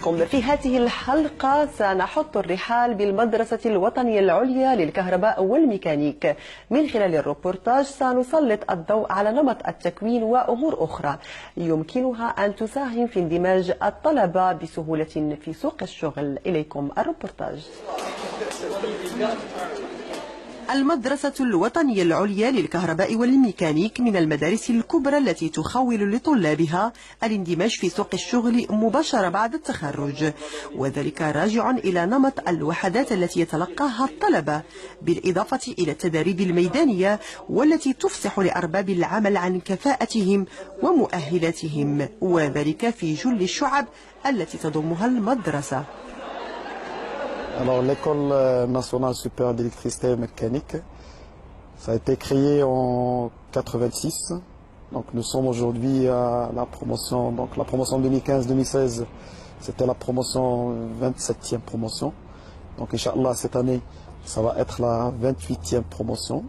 بكم. في هذه الحلقة سنحط الرحال بالمدرسة الوطنية العليا للكهرباء والميكانيك. من خلال الروبورتاج سنسلط الضوء على نمط التكوين وأمور أخرى يمكنها أن تساهم في اندماج الطلبة بسهولة في سوق الشغل. إليكم الروبورتاج. المدرسة الوطنية العليا للكهرباء والميكانيك من المدارس الكبرى التي تخول لطلابها الاندماج في سوق الشغل مباشرة بعد التخرج، وذلك راجع إلى نمط الوحدات التي يتلقاها الطلبة، بالإضافة إلى التدريب الميدانية والتي تفصح لأرباب العمل عن كفاءتهم ومؤهلاتهم، وذلك في جل الشعب التي تضمها المدرسة. Alors l'école nationale supérieure d'électricité et mécanique, ça a été créé en 86. Donc nous sommes aujourd'hui à la promotion, donc la promotion 2015-2016, c'était la promotion 27e promotion. Donc Inch'Allah cette année, ça va être la 28e promotion.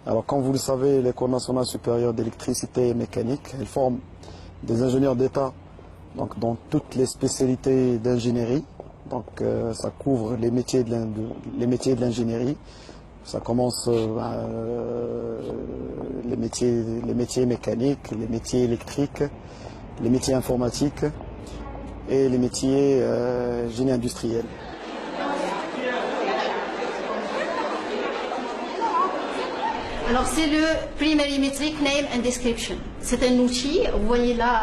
Alors comme vous le savez, l'école nationale supérieure d'électricité et mécanique, elle forme des ingénieurs d'État donc dans toutes les spécialités d'ingénierie. Donc ça couvre les métiers de l'ingénierie. Ça commence les métiers mécaniques, les métiers électriques, les métiers informatiques et les métiers génie industriel. Alors c'est le Primary Metric Name and Description. C'est un outil, vous voyez là,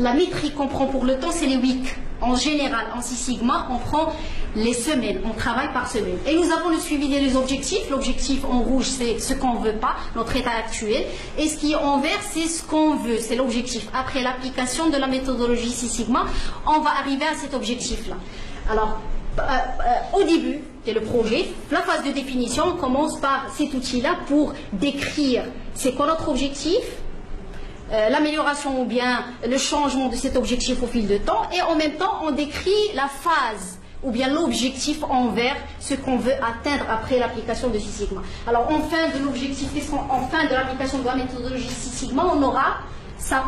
la métrique qu'on prend pour le temps, c'est les weeks. En général, en Six Sigma, on prend les semaines, on travaille par semaine. Et nous avons le suivi des objectifs. L'objectif en rouge, c'est ce qu'on ne veut pas, notre état actuel. Et ce qui est en vert, c'est ce qu'on veut, c'est l'objectif. Après l'application de la méthodologie Six Sigma, on va arriver à cet objectif-là. Alors, au début de le projet, la phase de définition, on commence par cet outil-là pour décrire c'est quoi notre objectif, l'amélioration ou bien le changement de cet objectif au fil de temps, et en même temps on décrit la phase ou bien l'objectif envers ce qu'on veut atteindre après l'application de Six Sigma. Alors en fin de l'objectif, en fin de l'application de la méthodologie Six Sigma, on aura ça.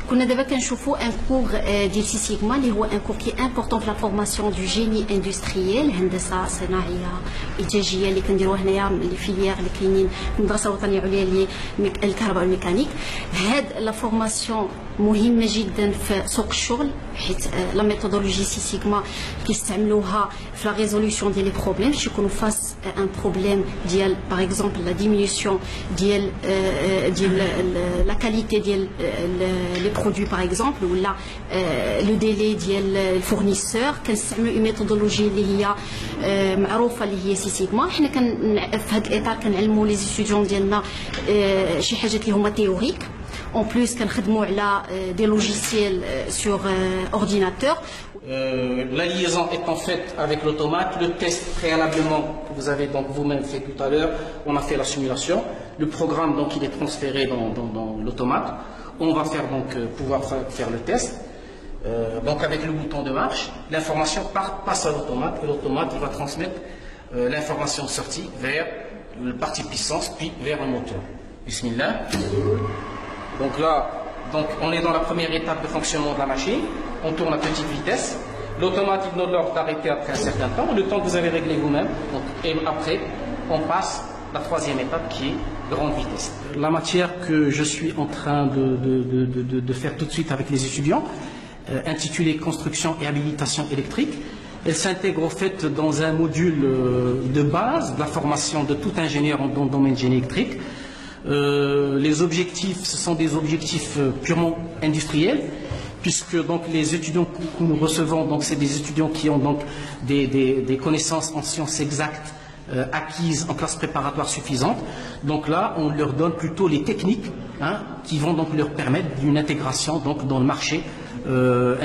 كنا دابا كنشوفوا ان كور ديال سي سيغما اللي هو ان كور كي امبورطون في لا فورماسيون دو جيني اندستريال، هندسه صناعيه انتاجيه اللي كنديروها هنايا لي فيليير اللي كاينين في المدرسه الوطنيه العليا للكهرباء والميكانيك. هاد لا فورماسيون مهمه جدا في سوق الشغل، حيت لا ميثودولوجي سي سيغما كيستعملوها في لا ريزوليوشن ديال لي بروبليم، باش يكونوا فاس ان بروبليم ديال باغ اكزومبل لا ديمينيسيون ديال لا كاليتي ديال لي برودوي باغ اكزومبل، ولا لو ديلي ديال الفورنيسور. كنستعملوا اون ميثودولوجي اللي هي معروفه اللي هي سي سيغما. حنا في هذا الاطار كنعلموا لي ستوديون ديالنا شي حاجات اللي هما تيوريك. En plus, nous avons des logiciels sur ordinateur. La liaison étant faite avec l'automate, le test préalablement que vous avez donc vous-même fait tout à l'heure, on a fait la simulation. Le programme donc il est transféré dans l'automate. On va faire donc pouvoir faire le test. Donc avec le bouton de marche, l'information passe à l'automate et l'automate il va transmettre l'information sortie vers le partie puissance puis vers le moteur. Bismillah. Donc là, on est dans la première étape de fonctionnement de la machine. On tourne à petite vitesse. L'automate il donne l'ordre d'arrêter après un certain temps, le temps que vous avez réglé vous-même. Et après, on passe la troisième étape qui est grande vitesse. La matière que je suis en train de faire tout de suite avec les étudiants, intitulée Construction et habilitation électrique, elle s'intègre au fait dans un module de base de la formation de tout ingénieur dans le domaine génie électrique. Les objectifs, ce sont des objectifs purement industriels, puisque donc les étudiants que nous recevons, donc c'est des étudiants qui ont donc des connaissances en sciences exactes acquises en classe préparatoire suffisante. Donc là, on leur donne plutôt les techniques qui vont donc leur permettre d'une intégration donc dans le marché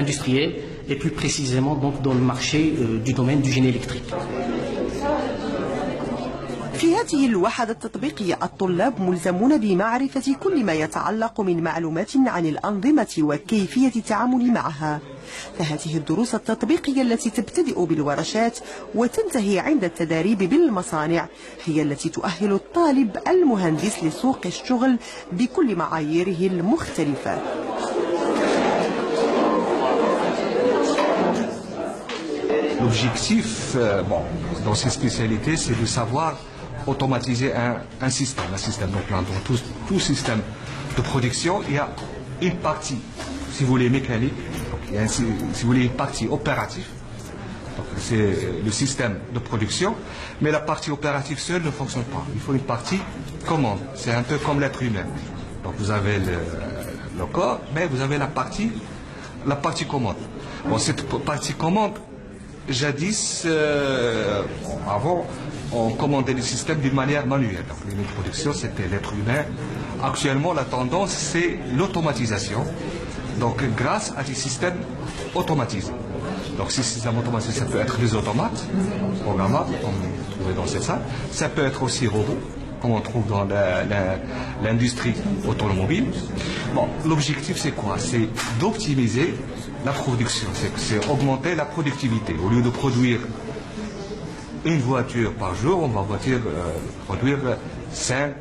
industriel et plus précisément donc dans le marché du domaine du génie électrique. في هذه الوحدة التطبيقية الطلاب ملزمون بمعرفة كل ما يتعلق من معلومات عن الأنظمة وكيفية التعامل معها. فهذه الدروس التطبيقية التي تبتدئ بالورشات وتنتهي عند التدريب بالمصانع هي التي تؤهل الطالب المهندس لسوق الشغل بكل معاييره المختلفة. l'objectif, dans ces spécialités, c'est de savoir automatiser un système. Donc là, dans tout système de production, il y a une partie, si vous voulez, mécanique, donc il y a si vous voulez, une partie opérative. C'est le système de production, mais la partie opérative seule ne fonctionne pas. Il faut une partie commande. C'est un peu comme l'être humain. Donc vous avez le corps, mais vous avez la partie commande. Bon, cette partie commande, jadis, avant, on commandait le système d'une manière manuelle. Donc les production, c'était l'être humain. Actuellement, la tendance, c'est l'automatisation. Donc grâce à des systèmes automatisés. Donc ces systèmes automatisés, ça peut être des automates programmables, comme vous trouvez dans cette salle. Ça peut être aussi robots, comme on trouve dans l'industrie automobile. Bon, l'objectif c'est quoi? C'est d'optimiser la production, c'est augmenter la productivité. Au lieu de produire une voiture par jour, on va produire 5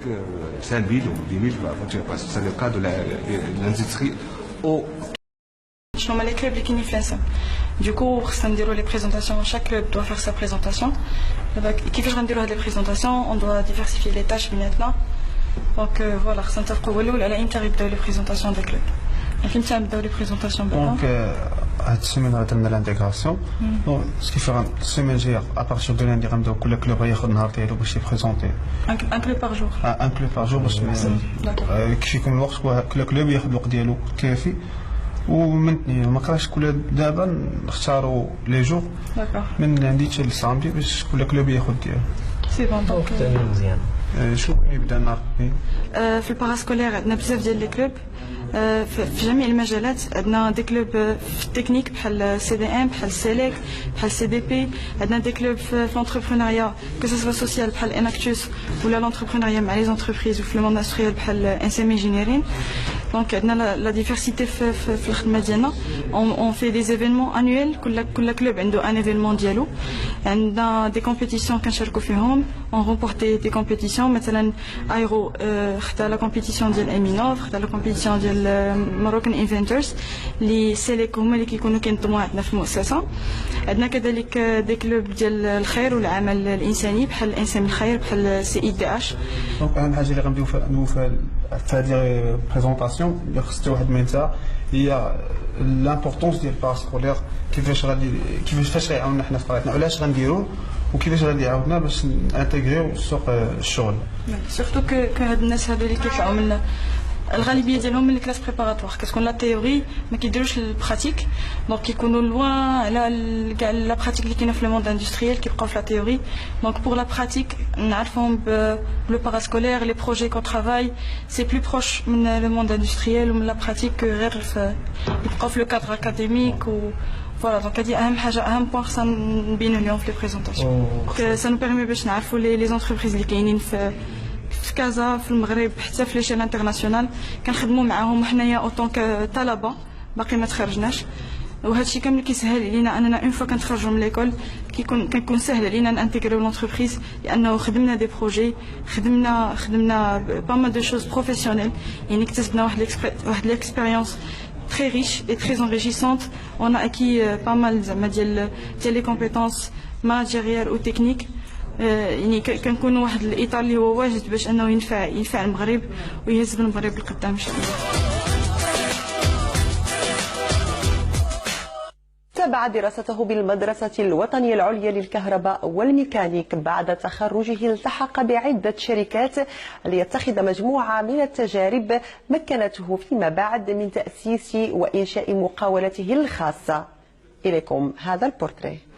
000 ou 10 000 voitures. C'est le cas de l'industrie au شنو هما لي كلوب اللي كاينين في لانسام دوكو خصنا نديرو لي بريزونطاسيون شاك كلوب دوا فيغ سا بريزونطاسيون دابا كيفاش غنديرو هاد لي بريزونطاسيون اون دوا ديفيرسيفي لي تاش بيناتنا دونك فوالا خصنا نتفقوا هو الاول على امتى غيبداو لي بريزونطاسيون ديال كلوب دونك امتى نبداو لي بريزونطاسيون دونك هاد السيمين غادرنا لانتيغراسيون دونك سكيفي السيمين الجايه ابارتيغ دو لاندي غنبداو كل كلوب غياخذ النهار ديالو باش يبريزونتي ان كلوب باغ جور ان كلوب باغ جور باش كيف يكون الوقت كل كلوب ياخذ الوقت ديالو كافي ومنتني ما كرهتش كل دابا نختاروا لي جور من عندي حتى للسامدي باش كل كلوب ياخذ ديالو سي بون دونك مزيان شو يبدا النهار في الباراسكولير عندنا بزاف ديال لي كلوب في جميع المجالات عندنا دي كلوب في التكنيك بحال سي دي ام بحال سيليك بحال سي دي بي عندنا دي كلوب في لونتربرونيا كو سوا سوسيال بحال اناكتوس ولا لونتربرونيا مع لي زونتربريز وفي الموند اندستريال بحال انسام انجينيرين دونك عندنا لا ديفيرسيتي في الخدمه ديالنا اون في دي ايفينمون انويل كل كلوب عنده ان ايفينمون ديالو عندنا دي كومبيتيسيون كنشاركوا فيهم اون رومبورتي دي كومبيتيسيون مثلا ايرو خدا لا كومبيتيسيون ديال امينوف خدا لا كومبيتيسيون ديال ماروكان انفنترز اللي سيليك هما اللي كيكونوا كينظموا عندنا في المؤسسه عندنا كذلك دي كلوب ديال الخير والعمل الانساني بحال الانسان الخير بحال سي اي دي اش دونك اهم حاجه اللي غنديرو في هذه بريزونطاسيون اللي خصها واحد منها هي لامبورطونس ديال الباراسكولير كيفاش غيعاوننا حنا في قرايتنا علاش غنديروه وكيفاش غادي يعاودنا باش نانتيغريو سوق الشغل سورتو كو هاد الناس هادو اللي كيطلعوا من الغالبيه ديالهم من الكلاس بريباراتوار كتكون لا تيوري ما كيديروش البراتيك دونك كيكونوا لوان على كاع لا براتيك اللي كاينه في الموند اندستريال كيبقاو في لا تيوري دونك بور لا براتيك نعرفهم بلو باراسكولير لي بروجي كون ترافاي سي بلو بروش من لو موند اندستريال ومن لا براتيك غير يبقاو في لو كادر اكاديميك و فوالا دونك هادي اهم حاجه اهم بوين خصنا نبينو اليوم في لي بريزونطاسيون سا نو بيرمي باش نعرفوا لي زونتربريز اللي كاينين في كازا في المغرب حتى في ليشيل انترناسيونال كنخدموا معاهم حنايا اوطون كطلبه باقي ما تخرجناش وهذا الشيء كامل كيسهل علينا اننا اون فوا كنتخرجوا من ليكول كنكون سهل علينا نانتيغريو لونتربريز لانه خدمنا دي بروجي خدمنا با مال دو شوز بروفيسيونيل يعني اكتسبنا واحد ليكسبيريونس très riche et très enrichissante. On a acquis pas mal de compétences managériales ou techniques. يعني كنكون واحد الاطار اللي هو واجد باش انه ينفع المغرب ويهز المغرب للقدام ان شاء الله. تابع دراسته بالمدرسة الوطنية العليا للكهرباء والميكانيك. بعد تخرجه التحق بعدة شركات ليتخذ مجموعة من التجارب مكنته فيما بعد من تأسيس وإنشاء مقاولته الخاصة. إليكم هذا البورتريه.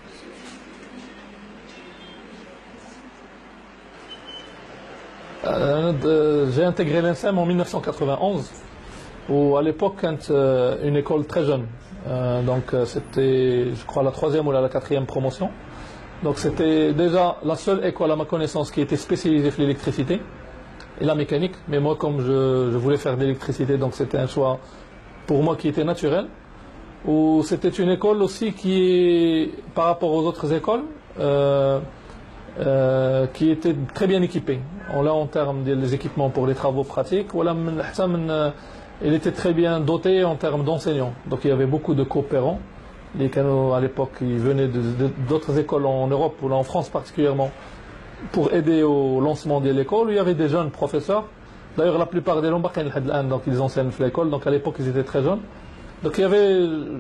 J'ai intégré l'INSEM en 1991, où à l'époque, une école très jeune. Donc c'était, je crois, la 3e ou la 4e promotion. Donc c'était déjà la seule école à ma connaissance qui était spécialisée dans l'électricité et la mécanique. Mais moi, comme je voulais faire de l'électricité, donc c'était un choix pour moi qui était naturel. Ou c'était une école aussi qui est, par rapport aux autres écoles, qui était très bien équipée. Là, en termes des équipements pour les travaux pratiques, elle était très bien dotée en termes d'enseignants. Donc il y avait beaucoup de coopérants Les canaux à l'époque, ils venaient d'autres écoles en Europe ou en France particulièrement pour aider au lancement de l'école. Il y avait des jeunes professeurs. D'ailleurs, la plupart des donc ils enseignent à l'école. Donc à l'époque, ils étaient très jeunes. Donc il y avait,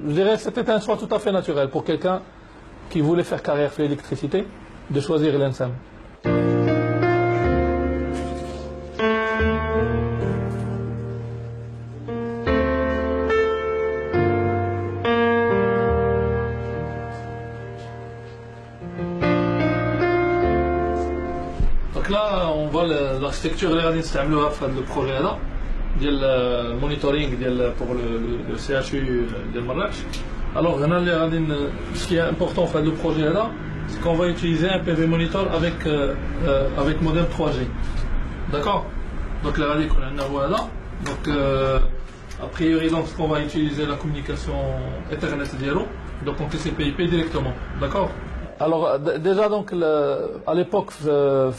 je dirais, c'était un choix tout à fait naturel pour quelqu'un qui voulait faire carrière sur l'électricité de choisir l'ENSAM. Donc là, on voit l'architecture اللي غادي نستعملوها في هذا البروجي هذا ديال المونيتورينغ ديال pour le CHU ديال مراكش. Alors هنا اللي غادي ce qui est important في هذا البروجي هذا c'est qu'on va utiliser un PV monitor avec modem 3G. D'accord? Donc là غادي يكون عندنا هو هذا. Donc a priori donc on va utiliser la communication Ethernet dialo donc on TCP/IP directement. D'accord? Alors déjà donc à l'époque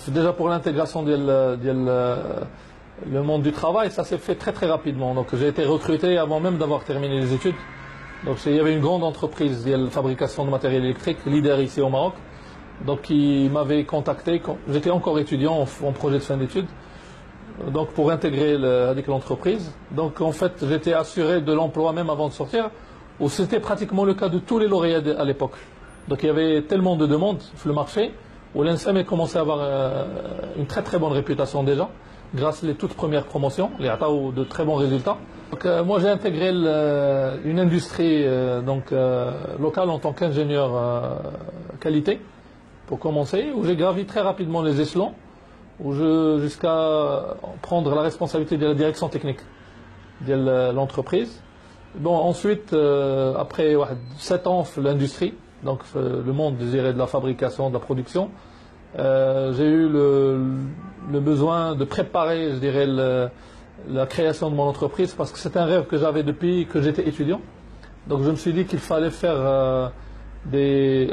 déjà pour l'intégration le monde du travail, ça s'est fait très très rapidement. Donc j'ai été recruté avant même d'avoir terminé les études. Donc il y avait une grande entreprise de fabrication de matériel électrique, leader ici au Maroc, donc qui m'avait contacté quand j'étais encore étudiant en projet de fin d'études, donc pour intégrer avec l'entreprise. Donc en fait j'étais assuré de l'emploi même avant de sortir, où c'était pratiquement le cas de tous les lauréats à l'époque. Donc il y avait tellement de demandes sur le marché, où l'ENSAM a commencé à avoir une très très bonne réputation déjà, grâce aux toutes premières promotions, les ont de très bons résultats. Donc, moi j'ai intégré une industrie locale en tant qu'ingénieur qualité, pour commencer, où j'ai gravi très rapidement les échelons, jusqu'à prendre la responsabilité de la direction technique de l'entreprise. Bon, ensuite, après 7 ans dans l'industrie, donc le monde de la fabrication, de la production, j'ai eu le besoin de préparer, je dirais, la création de mon entreprise, parce que c'est un rêve que j'avais depuis que j'étais étudiant. Donc je me suis dit qu'il fallait faire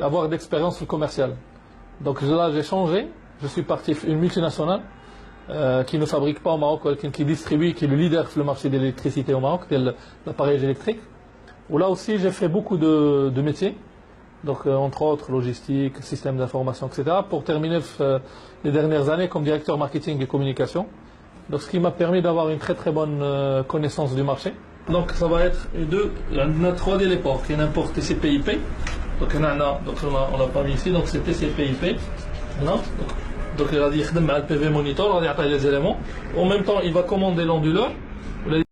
avoir d'expérience commerciale. Donc là j'ai changé, je suis parti une multinationale qui ne fabrique pas au Maroc, qui distribue, qui est le leader sur le marché de l'électricité au Maroc, de l'appareil électrique, où là aussi j'ai fait beaucoup de métiers. Donc entre autres logistique, système d'information, etc. pour terminer les dernières années comme directeur marketing et communication. Donc ce qui m'a permis d'avoir une très très bonne connaissance du marché. Donc ça va être on a 3 des ports, qui n'importe TCP/IP. Donc on l'a pas mis ici, donc c'est TCP/IP. Donc il va dire le PV monitor, on va dire les éléments. En même temps il va commander l'onduleur.